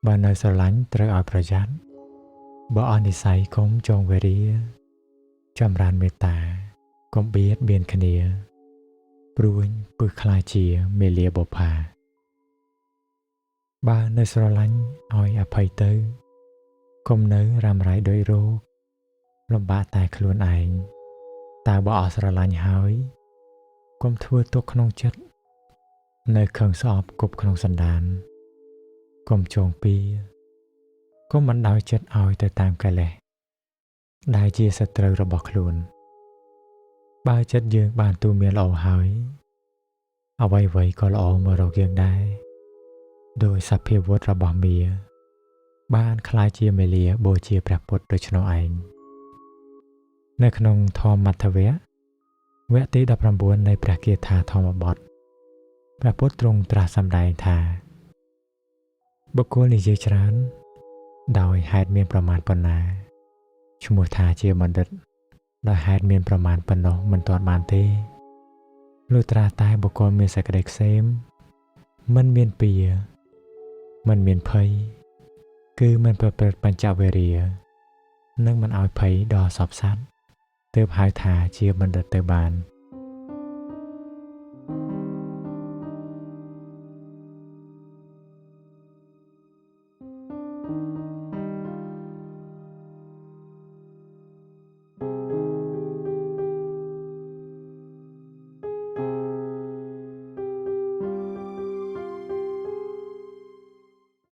បើនៅស្រឡាញ់ត្រូវឲ្យប្រយ័ត្នបើអស់និស្ស័យកុំចងវេរាចម្រើនមេត្តាកុំបៀតបៀនគ្នាព្រួញពឹសខ្លាចជាមេលាបុប្ផាបើនៅស្រឡាញ់ឲ្យអភ័យទៅកុំនៅរ៉ាំរ៉ៃដោយរោគលំបាកតែខ្លួនឯងតើបើអស់ស្រឡាញ់ហើយកុំធ្វើទុកក្នុងចិត្តនៅខឹងស្អប់គប់ក្នុងសន្តានកុំចងពៀកុំបណ្ដោយចិត្តឲ្យទៅតាមកិលេសដែលជាសត្រូវរបស់ខ្លួនបើចិត្តយើងបានទូមានល្អហើយអ្វីៗក៏ល្អមករកយើងដែរដោយសភាវុធរបស់មាបានក្លាយជាមេលាបូជាព្រះពុទ្ធដូច្នោះឯងនៅក្នុងធម្មត្ថវៈវគ្គទី19នៃព្រះគាថាធម្មបទព្រះពុទ្ធទ្រង់ត្រាស់សម្ដែងថាបុគ្គលនិយាយច្រើនដោយហេតុមានប្រមាណប៉ុណ្ណាឈ្មោះថាជាបណ្ឌិតដោយហេតុមានប្រមាណប៉ុណ្ណោះមិនទាន់បានទេលុះត្រាតែបុគ្គលមានសេចក្តីក្សេមមិនមានពៀមិនមានភ័យគឺមិនប្រព្រឹត្តបញ្ចវេរានិងមិនឲ្យភ័យដល់សពសត្វទើបហៅថាជាបណ្ឌិតទៅបាន